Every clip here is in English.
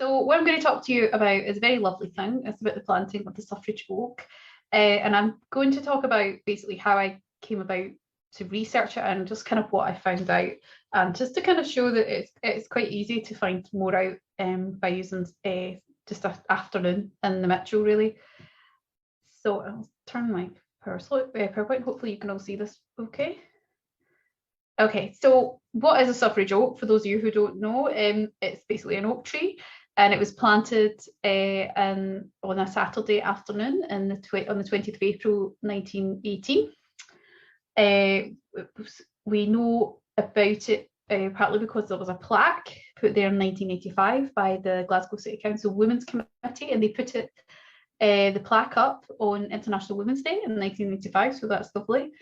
So what I'm going to talk to you about is a very lovely thing. It's about the planting of the suffrage oak. And I'm going to talk about basically how I came about to research it and just kind of what I found out. And just to kind of show that it's quite easy to find more out by using just an afternoon in the Mitchell, really. So I'll turn my PowerPoint. Hopefully you can all see this okay. Okay, so what is a suffrage oak? For those of you who don't know, it's basically an oak tree, and it was planted on a Saturday afternoon on the 20th of April 1918. We know about it partly because there was a plaque put there in 1985 by the Glasgow City Council Women's Committee, and they put it the plaque up on International Women's Day in 1985, so that's lovely.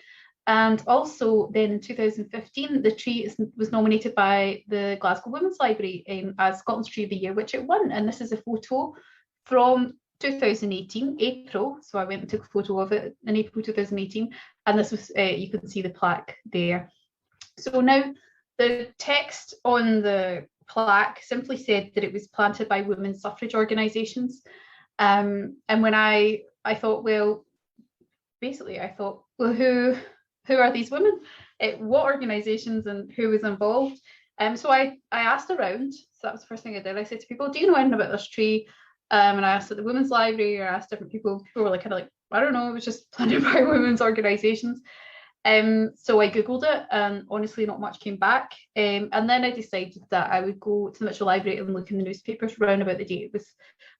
And also then in 2015, the tree was nominated by the Glasgow Women's Library as Scotland's Tree of the Year, which it won. And this is a photo from 2018, April. So I went and took a photo of it in April 2018. And this was, you can see the plaque there. So now the text on the plaque simply said that it was planted by women's suffrage organisations. And when I thought, well, basically I thought, well, who are these women? What organisations and who was involved? So I asked around. So that was the first thing I did. I said to people, do you know anything about this tree? And I asked at the Women's Library, or I asked different people. People were like, kind of like, I don't know, it was just planted by women's organisations. So I Googled it, and honestly, not much came back. And then I decided that I would go to the Mitchell Library and look in the newspapers around about the date it was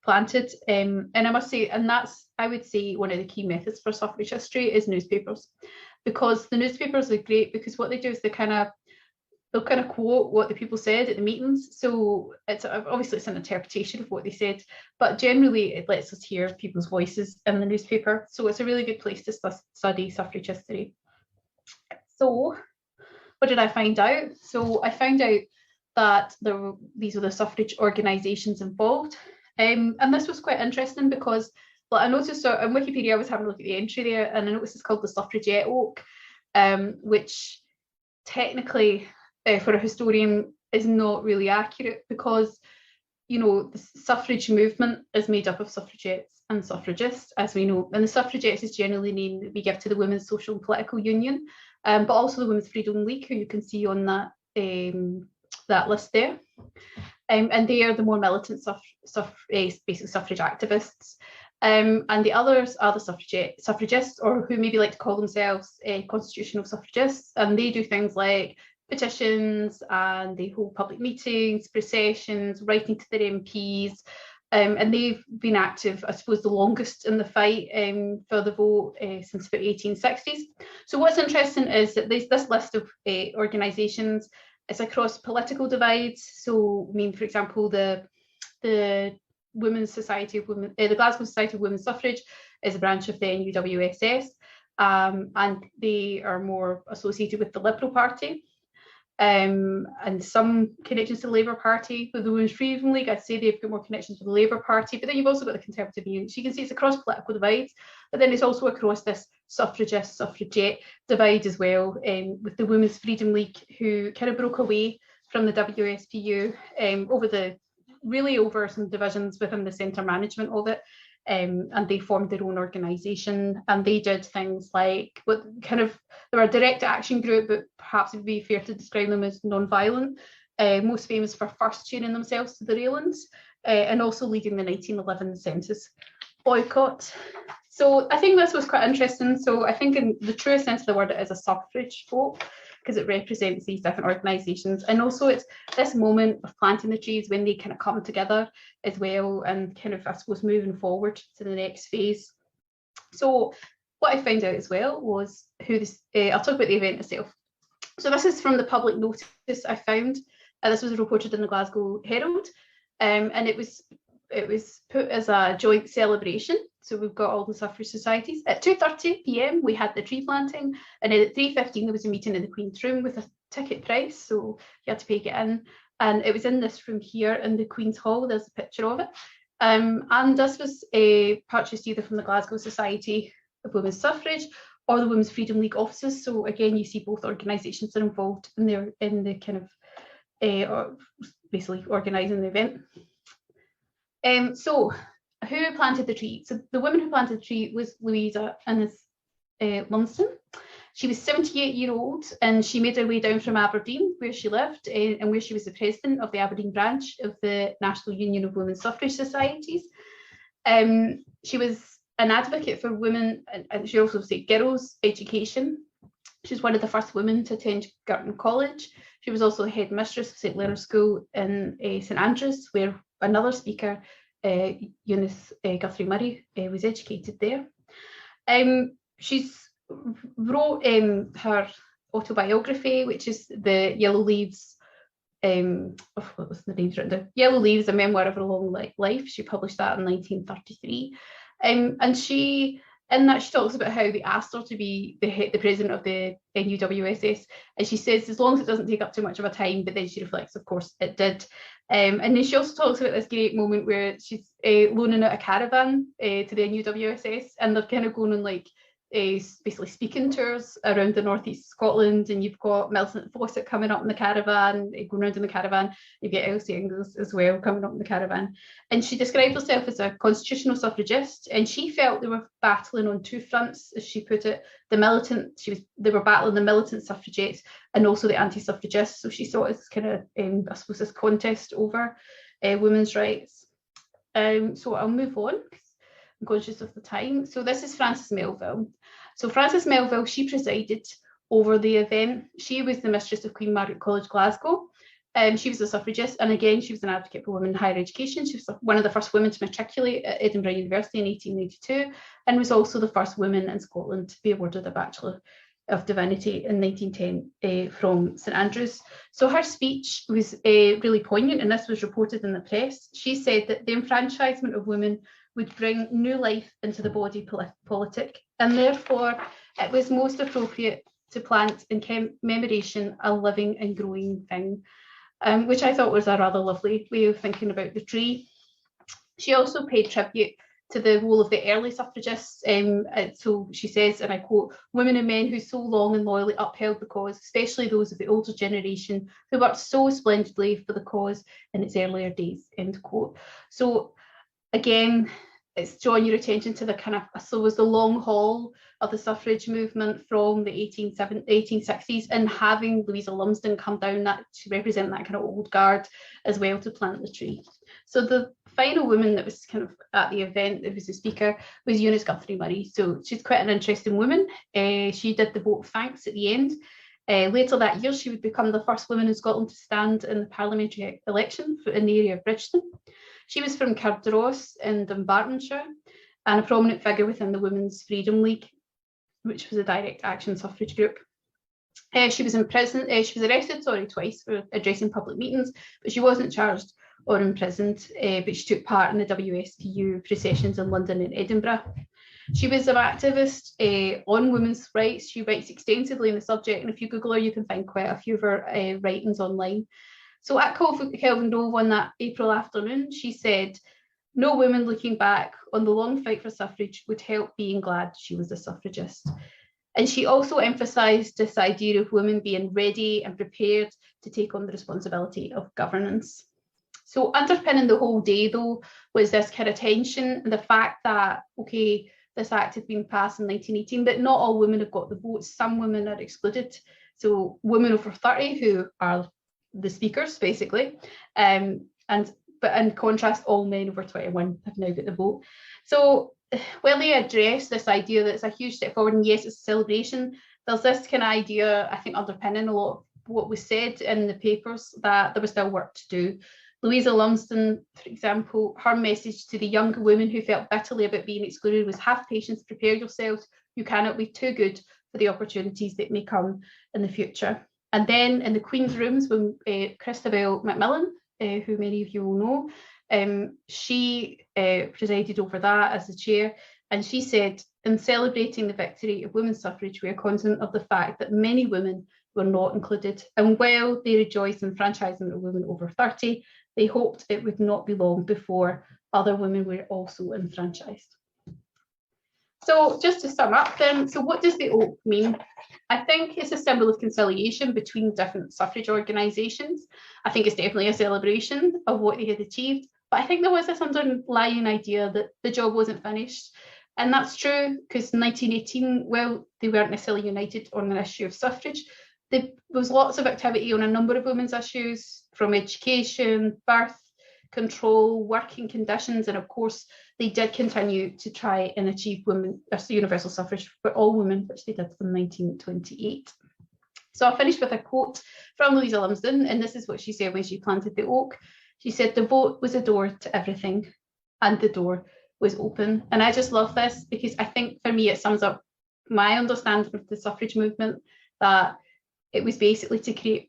planted. And I must say, and that's, I would say, one of the key methods for suffrage history is newspapers, because the newspapers are great because what they do is they'll kind of quote what the people said at the meetings. So it's obviously it's an interpretation of what they said, but generally it lets us hear people's voices in the newspaper. So it's a really good place to study suffrage history. So what did I find out? So I found out that these were the suffrage organisations involved. And this was quite interesting because, well, I noticed on Wikipedia, I was having a look at the entry there, and I noticed it's called the Suffragette Oak, which technically, for a historian, is not really accurate because, you know, the suffrage movement is made up of suffragettes and suffragists, as we know, and the suffragettes is generally the name that we give to the Women's Social and Political Union, but also the Women's Freedom League, who you can see on that list there. And they are the more militant basic suffrage activists. And the others are the suffragists, or who maybe like to call themselves constitutional suffragists. And they do things like petitions, and they hold public meetings, processions, writing to their MPs. And they've been active, I suppose, the longest in the fight for the vote since about 1860s. So what's interesting is that this list of organisations is across political divides. So, I mean, for example, the Women's Society of Women, the Glasgow Society of Women's Suffrage is a branch of the NUWSS, and they are more associated with the Liberal Party, and some connections to the Labour Party. With the Women's Freedom League, I'd say they've got more connections with the Labour Party, but then you've also got the Conservative Union. So you can see it's across political divides, but then it's also across this suffragist, suffragette divide as well, with the Women's Freedom League, who kind of broke away from the WSPU over some divisions within the centre management of it, and they formed their own organisation, and they did things like they were a direct action group, but perhaps it would be fair to describe them as non-violent, most famous for first tuning themselves to the railings, and also leading the 1911 census boycott. So I think this was quite interesting. So I think in the truest sense of the word, it is a suffrage vote, because it represents these different organisations. And also it's this moment of planting the trees when they kind of come together as well, and kind of, I suppose, moving forward to the next phase. So what I found out as well was I'll talk about the event itself. So this is from the public notice I found. This was reported in the Glasgow Herald, and it was put as a joint celebration. So we've got all the suffrage societies. At 2:30 p.m. we had the tree planting, and then at 3:15 there was a meeting in the Queen's room with a ticket price, so you had to pay to get in. And it was in this room here in the Queen's Hall. There's a picture of it. And this was purchased either from the Glasgow Society of Women's Suffrage or the Women's Freedom League offices. So again, you see both organisations are involved in the kind of basically organising the event. So who planted the tree? So the woman who planted the tree was Louisa Lumsden. She was 78-year-old, and she made her way down from Aberdeen, where she lived, and where she was the president of the Aberdeen branch of the National Union of Women's Suffrage Societies. She was an advocate for women, and she also said girls' education. She was one of the first women to attend Girton College. She was also headmistress of St Leonard's School in St Andrews, where another speaker, Eunice Guthrie Murray, was educated there. She's wrote her autobiography, which is the Yellow Leaves. What was the name written down? Yellow Leaves, a memoir of her long life. She published that in 1933, and she talks about how they asked her to be the president of the NUWSS, and she says as long as it doesn't take up too much of her time, but then she reflects, of course, it did. And then she also talks about this great moment where she's loaning out a caravan to the NUWSS, and they're kind of going on like basically speaking tours around the northeast of Scotland, and you've got Millicent Fawcett coming up in the caravan, going around in the caravan. You get Elsie Inglis as well coming up in the caravan, and she described herself as a constitutional suffragist, and she felt they were battling on two fronts, as she put it. They were battling the militant suffragettes and also the anti-suffragists. So she saw it as kind of I suppose this contest over women's rights. So I'll move on. I'm conscious of the time. So this is Frances Melville. So Frances Melville, she presided over the event. She was the mistress of Queen Margaret College, Glasgow. She was a suffragist, and again, she was an advocate for women in higher education. She was one of the first women to matriculate at Edinburgh University in 1892, and was also the first woman in Scotland to be awarded a Bachelor of Divinity in 1910 from St Andrews. So her speech was really poignant, and this was reported in the press. She said that the enfranchisement of women would bring new life into the body politic, and therefore it was most appropriate to plant in commemoration a living and growing thing, which I thought was a rather lovely way of thinking about the tree. She also paid tribute to the role of the early suffragists. So she says, and I quote, "Women and men who so long and loyally upheld the cause, especially those of the older generation who worked so splendidly for the cause in its earlier days," end quote. So again, it's drawing your attention to the kind of, so was the long haul of the suffrage movement from the 1860s, and having Louisa Lumsden come down that to represent that kind of old guard as well to plant the tree. So the final woman that was kind of at the event, that was the speaker, was Eunice Guthrie Murray. So she's quite an interesting woman. She did the vote of thanks at the end. Later that year, she would become the first woman in Scotland to stand in the parliamentary election in the area of Bridgeton. She was from Cardross in Dunbartonshire, and a prominent figure within the Women's Freedom League, which was a direct action suffrage group. She was arrested twice for addressing public meetings, but she wasn't charged or imprisoned, but she took part in the WSPU processions in London and Edinburgh. She was an activist on women's rights. She writes extensively on the subject, and if you Google her, you can find quite a few of her writings online. So at Kelvingrove on that April afternoon, she said, "No woman looking back on the long fight for suffrage would help being glad she was a suffragist." And she also emphasised this idea of women being ready and prepared to take on the responsibility of governance. So underpinning the whole day, though, was this kind of tension and the fact that, okay, this act had been passed in 1918, but not all women have got the votes. Some women are excluded. So women over 30 who are the speakers, basically, but in contrast, all men over 21 have now got the vote. So when they address this idea that it's a huge step forward, and yes, it's a celebration, there's this kind of idea, I think, underpinning a lot of what was said in the papers, that there was still work to do. Louisa Lumsden, for example, her message to the younger women who felt bitterly about being excluded was, "Have patience, prepare yourselves, you cannot be too good for the opportunities that may come in the future." And then in the Queen's rooms, when Christina Macmillan, who many of you will know, she presided over that as the chair, and she said, "In celebrating the victory of women's suffrage, we are cognizant of the fact that many women were not included, and while they rejoiced in enfranchisement of women over 30, they hoped it would not be long before other women were also enfranchised." So just to sum up then, so what does the oak mean? I think it's a symbol of conciliation between different suffrage organisations. I think it's definitely a celebration of what they had achieved, But I think there was this underlying idea that the job wasn't finished. And that's true, because in 1918, well, they weren't necessarily united on an issue of suffrage. There was lots of activity on a number of women's issues, from education, birth control, working conditions, and of course, they did continue to try and achieve universal suffrage for all women, which they did in 1928. So I'll finish with a quote from Louisa Lumsden, and this is what she said when she planted the oak. She said, "The vote was a door to everything, and the door was open." And I just love this, because I think for me it sums up my understanding of the suffrage movement, that it was basically to get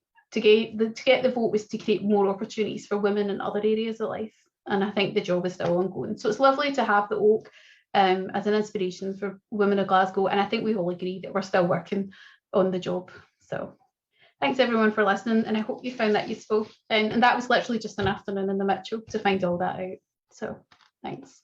the vote was to create more opportunities for women in other areas of life. And I think the job is still ongoing. So it's lovely to have the oak as an inspiration for women of Glasgow. And I think we all agree that we're still working on the job. So thanks everyone for listening, and I hope you found that useful. And that was literally just an afternoon in the Mitchell to find all that out. So thanks.